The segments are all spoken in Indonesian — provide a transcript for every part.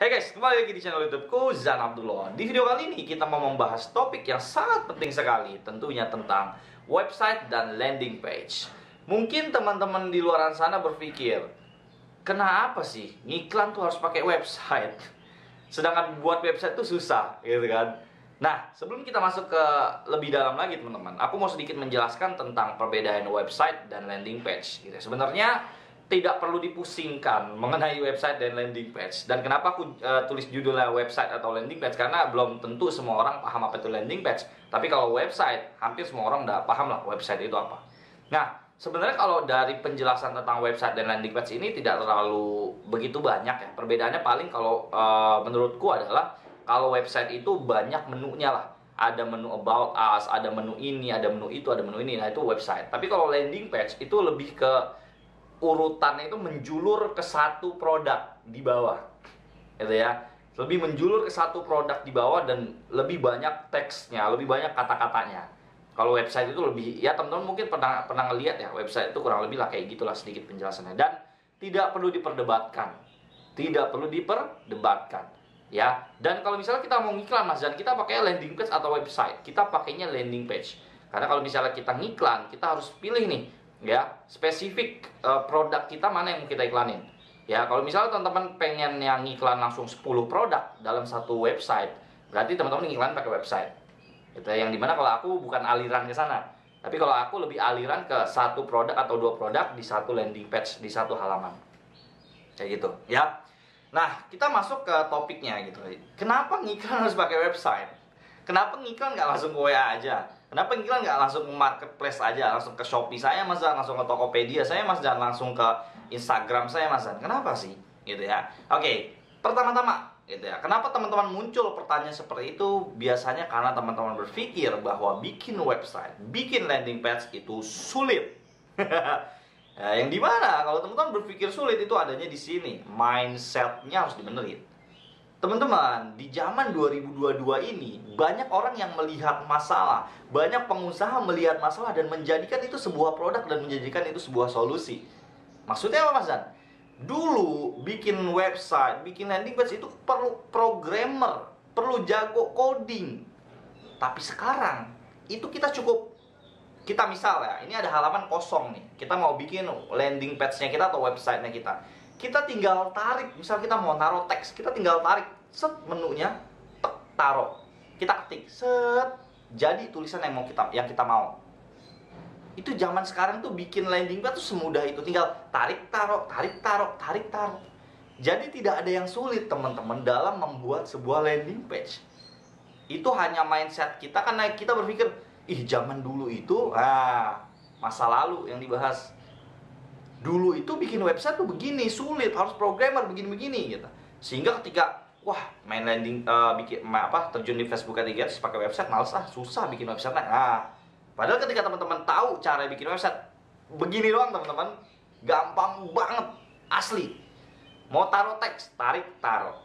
Hey guys, kembali lagi di channel YouTubeku, Zan Abdullah. Di video kali ini kita mau membahas topik yang sangat penting sekali, tentunya tentang website dan landing page. Mungkin teman-teman di luar sana berpikir, kenapa sih ngiklan tuh harus pakai website? Sedangkan buat website tuh susah, gitu kan? Nah, sebelum kita masuk ke lebih dalam lagi teman-teman, aku mau sedikit menjelaskan tentang perbedaan website dan landing page. Gitu. Sebenarnya tidak perlu dipusingkan mengenai website dan landing page. Dan kenapa aku tulis judulnya website atau landing page? Karena belum tentu semua orang paham apa itu landing page. Tapi kalau website, hampir semua orang udah paham lah website itu apa. Nah, sebenarnya kalau dari penjelasan tentang website dan landing page ini tidak terlalu begitu banyak ya. Perbedaannya paling kalau menurutku adalah kalau website itu banyak menunya lah. Ada menu about us, ada menu ini, ada menu itu, ada menu ini. Nah, itu website. Tapi kalau landing page itu lebih ke urutannya itu menjulur ke satu produk di bawah, gitu ya. Lebih menjulur ke satu produk di bawah dan lebih banyak teksnya, lebih banyak kata-katanya. Kalau website itu lebih, ya teman-teman mungkin pernah ngeliat ya, website itu kurang lebih lah kayak gitulah sedikit penjelasannya. Dan tidak perlu diperdebatkan, ya. Dan kalau misalnya kita mau ngiklan mas, dan kita pakai landing page atau website, kita pakainya landing page. Karena kalau misalnya kita ngiklan, kita harus pilih nih, ya, spesifik produk kita mana yang mau kita iklanin. Ya, kalau misalnya teman-teman pengen yang iklan langsung 10 produk dalam satu website, berarti teman-teman iklan pakai website. Itu yang dimana kalau aku bukan aliran ke sana. Tapi kalau aku lebih aliran ke satu produk atau dua produk di satu landing page, di satu halaman. Kayak gitu, ya. Nah, kita masuk ke topiknya gitu. Kenapa ngiklan harus pakai website? Kenapa ngiklan nggak langsung ke WA aja? Kenapa ngiklan nggak langsung ke marketplace aja? Langsung ke Shopee saya mas, langsung ke Tokopedia saya mas, dan langsung ke Instagram saya mas. Kenapa sih? Gitu ya. Oke, pertama-tama gitu ya. Kenapa teman-teman muncul pertanyaan seperti itu? Biasanya karena teman-teman berpikir bahwa bikin website, bikin landing page itu sulit. Nah, yang dimana kalau teman-teman berpikir sulit itu adanya di sini. Mindsetnya harus dibenerin. Teman-teman, di zaman 2022 ini, banyak orang yang melihat masalah, banyak pengusaha melihat masalah dan menjadikan itu sebuah produk dan menjadikan itu sebuah solusi. Maksudnya apa Mas Dan? Dulu bikin website, bikin landing page itu perlu programmer, perlu jago coding. Tapi sekarang, itu kita cukup, kita misal ya, ini ada halaman kosong nih, kita mau bikin landing page-nya kita atau website-nya kita tinggal tarik, misal kita mau naruh teks, kita tinggal tarik, set menunya, taruh, kita ketik, set, jadi tulisan yang kita mau. Itu zaman sekarang tuh bikin landing page tuh semudah itu, tinggal tarik taruh, tarik taruh, tarik taruh. Jadi tidak ada yang sulit teman-teman dalam membuat sebuah landing page. Itu hanya mindset kita, karena kita berpikir, ih zaman dulu itu, masa lalu yang dibahas. Dulu itu bikin website tuh begini, sulit, harus programmer begini-begini gitu. Sehingga ketika main landing terjun di Facebook terus pakai website, males susah bikin website. Nah, padahal ketika teman-teman tahu cara bikin website begini doang teman-teman, gampang banget, asli. Mau taruh teks, taruh.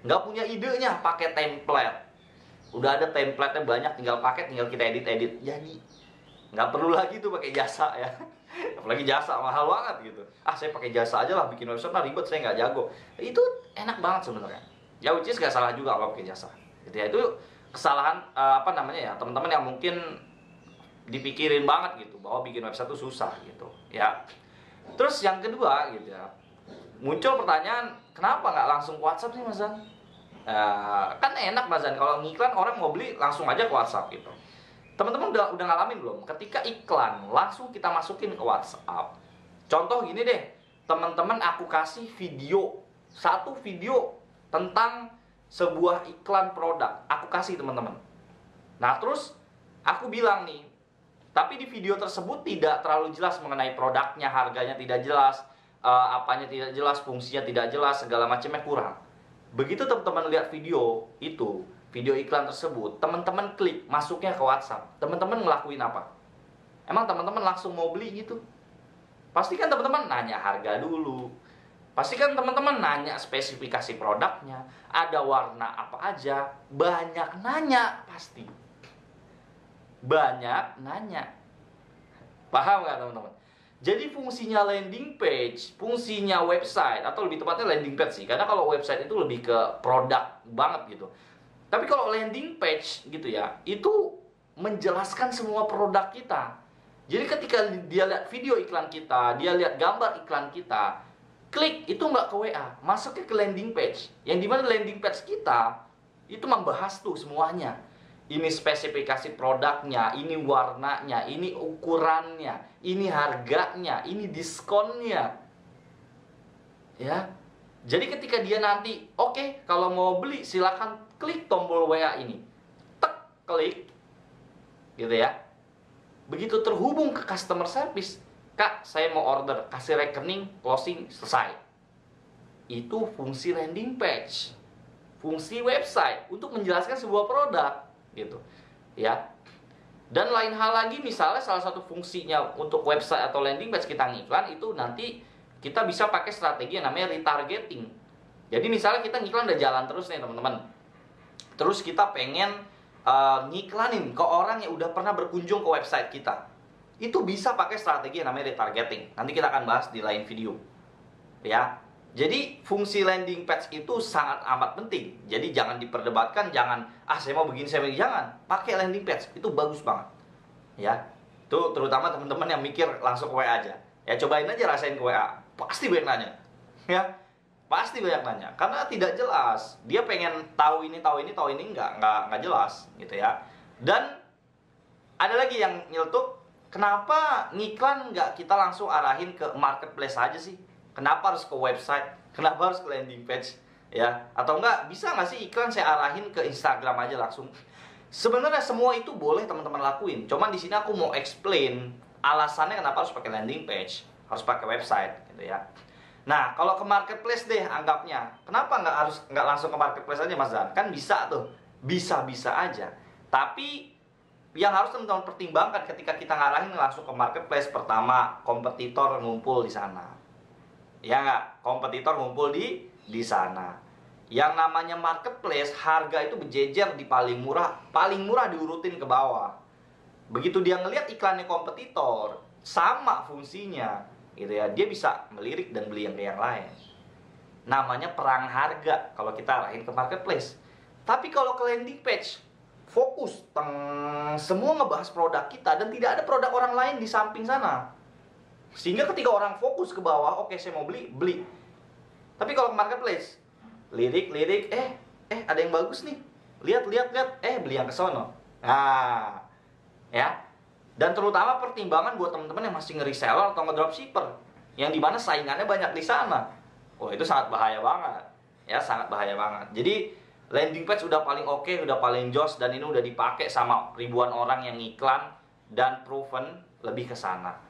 Nggak punya idenya, pakai template. Udah ada template-nya banyak, tinggal kita edit, jadi. Nggak perlu lagi tuh pakai jasa ya. Apalagi jasa mahal banget gitu. Saya pakai jasa aja lah, bikin website ribet, saya nggak jago. Itu enak banget sebenarnya. Ya which is nggak salah juga kalau pakai jasa. Gitu ya. Itu kesalahan teman-teman yang mungkin dipikirin banget gitu bahwa bikin website itu susah gitu. Ya. Terus yang kedua gitu ya. Muncul pertanyaan, kenapa nggak langsung ke WhatsApp sih Mas Zan? Kan enak Mas Zan, kalau ngiklan orang mau beli langsung aja ke WhatsApp gitu. Teman-teman udah ngalamin belum? Ketika iklan langsung kita masukin ke WhatsApp. Contoh gini deh, teman-teman aku kasih satu video tentang sebuah iklan produk. Aku kasih teman-teman. Nah terus aku bilang nih, tapi di video tersebut tidak terlalu jelas mengenai produknya, harganya tidak jelas, apanya tidak jelas, fungsinya tidak jelas, segala macamnya kurang. Begitu teman-teman lihat video itu, video iklan tersebut, teman-teman klik masuknya ke WhatsApp, teman-teman ngelakuin apa? Emang teman-teman langsung mau beli gitu? Pastikan teman-teman nanya harga dulu. Pastikan teman-teman nanya spesifikasi produknya, ada warna apa aja, banyak nanya pasti. Banyak nanya. Paham nggak teman-teman? Jadi fungsinya landing page, fungsinya website, atau lebih tepatnya landing page sih, karena kalau website itu lebih ke produk banget gitu. Tapi kalau landing page gitu ya, itu menjelaskan semua produk kita. Jadi ketika dia lihat video iklan kita, dia lihat gambar iklan kita, klik itu nggak ke WA, masuknya ke landing page. Yang dimana landing page kita itu membahas tuh semuanya. Ini spesifikasi produknya, ini warnanya, ini ukurannya, ini harganya, ini diskonnya. Ya. Jadi ketika dia nanti, oke, kalau mau beli silakan klik tombol WA ini. Tek, klik. Gitu ya. Begitu terhubung ke customer service, Kak, saya mau order, kasih rekening, closing, selesai. Itu fungsi landing page. Fungsi website untuk menjelaskan sebuah produk. Gitu ya. Dan lain hal lagi, misalnya salah satu fungsinya untuk website atau landing page kita ngiklan itu nanti kita bisa pakai strategi yang namanya retargeting. Jadi misalnya kita ngiklan udah jalan terus nih teman-teman, terus kita pengen ngiklanin ke orang yang udah pernah berkunjung ke website kita, itu bisa pakai strategi yang namanya retargeting. Nanti kita akan bahas di lain video ya. Jadi fungsi landing page itu sangat amat penting. Jadi jangan diperdebatkan, jangan saya mau begini, saya begini, jangan. Pakai landing page, itu bagus banget. Ya. Itu terutama teman-teman yang mikir langsung ke WA aja. Ya cobain aja, rasain ke WA. Pasti banyak nanya. Ya. Pasti banyak nanya karena tidak jelas. Dia pengen tahu ini, enggak jelas gitu ya. Dan ada lagi yang nyeletuk, kenapa ngiklan nggak kita langsung arahin ke marketplace aja sih? Kenapa harus ke website? Kenapa harus ke landing page? Ya, atau enggak bisa nggak sih iklan saya arahin ke Instagram aja langsung? Sebenarnya semua itu boleh teman-teman lakuin. Cuman di sini aku mau explain alasannya kenapa harus pakai landing page, harus pakai website, gitu ya. Nah, kalau ke marketplace deh anggapnya. Kenapa nggak langsung ke marketplace aja Mas Dan? Kan bisa tuh, bisa-bisa aja. Tapi yang harus teman-teman pertimbangkan ketika kita ngarahin langsung ke marketplace, pertama kompetitor ngumpul di sana. Ya nggak, kompetitor ngumpul di sana. Yang namanya marketplace, harga itu berjejer di paling murah diurutin ke bawah. Begitu dia ngelihat iklannya kompetitor, sama fungsinya, gitu ya. Dia bisa melirik dan beli yang lain. Namanya perang harga kalau kita arahin ke marketplace. Tapi kalau ke landing page, fokus, semua ngebahas produk kita dan tidak ada produk orang lain di samping sana. Sehingga ketika orang fokus ke bawah, oke saya mau beli. Tapi kalau ke marketplace, lirik, ada yang bagus nih. Lihat, beli yang kesono. Nah, ya. Dan terutama pertimbangan buat teman-teman yang masih nge-reseller atau nge-dropshipper, yang dimana saingannya banyak di sana. Wah, itu sangat bahaya banget. Ya, sangat bahaya banget. Jadi, landing page udah paling oke, udah paling jos, dan ini udah dipakai sama ribuan orang yang ngiklan dan proven lebih ke sana.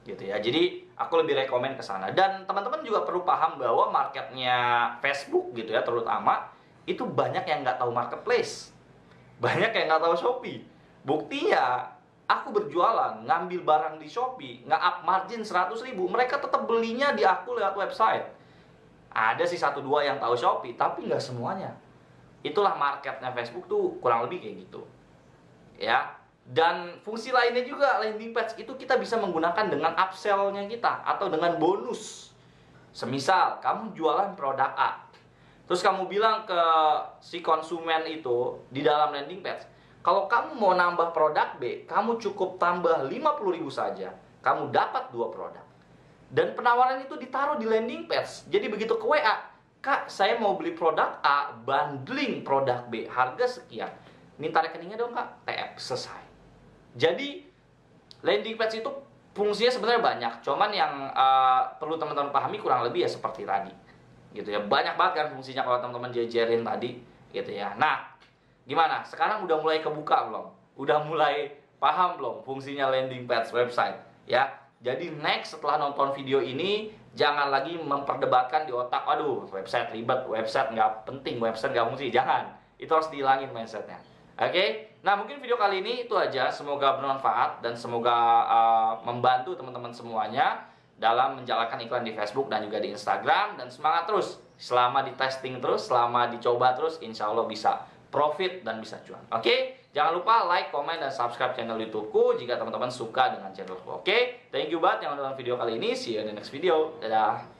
Gitu ya. Jadi aku lebih rekomen ke sana. Dan teman-teman juga perlu paham bahwa marketnya Facebook gitu ya, terutama itu banyak yang nggak tahu marketplace, banyak yang nggak tahu Shopee. Buktinya aku berjualan, ngambil barang di Shopee, nge-up margin 100.000, mereka tetap belinya di aku lewat website. Ada sih 1-2 yang tahu Shopee, tapi nggak semuanya. Itulah marketnya Facebook tuh kurang lebih kayak gitu ya. Dan fungsi lainnya juga landing page itu kita bisa menggunakan dengan upsell-nya kita atau dengan bonus. Semisal kamu jualan produk A, terus kamu bilang ke si konsumen itu di dalam landing page, kalau kamu mau nambah produk B, kamu cukup tambah 50.000 saja, kamu dapat 2 produk. Dan penawaran itu ditaruh di landing page. Jadi begitu ke WA, Kak, saya mau beli produk A, bundling produk B, harga sekian. Minta rekeningnya dong Kak, TF, selesai. Jadi landing page itu fungsinya sebenarnya banyak, cuman yang perlu teman-teman pahami kurang lebih ya seperti tadi, gitu ya. Banyak banget kan fungsinya kalau teman-teman jejerin tadi, gitu ya. Nah, gimana? Sekarang udah mulai kebuka belum? Udah mulai paham belum fungsinya landing page website? Ya. Jadi next setelah nonton video ini jangan lagi memperdebatkan di otak, aduh website ribet, website nggak penting, website nggak fungsi. Jangan, itu harus dihilangin mindsetnya. Oke, nah mungkin video kali ini itu aja. Semoga bermanfaat dan semoga membantu teman-teman semuanya dalam menjalankan iklan di Facebook dan juga di Instagram. Dan semangat terus, selama di testing terus, selama dicoba terus, insya Allah bisa. profit dan bisa cuan. Oke, jangan lupa like, komen, dan subscribe channel YouTubeku jika teman-teman suka dengan channelku. Oke, thank you banget yang nonton video kali ini. See you in the next video. Dadah.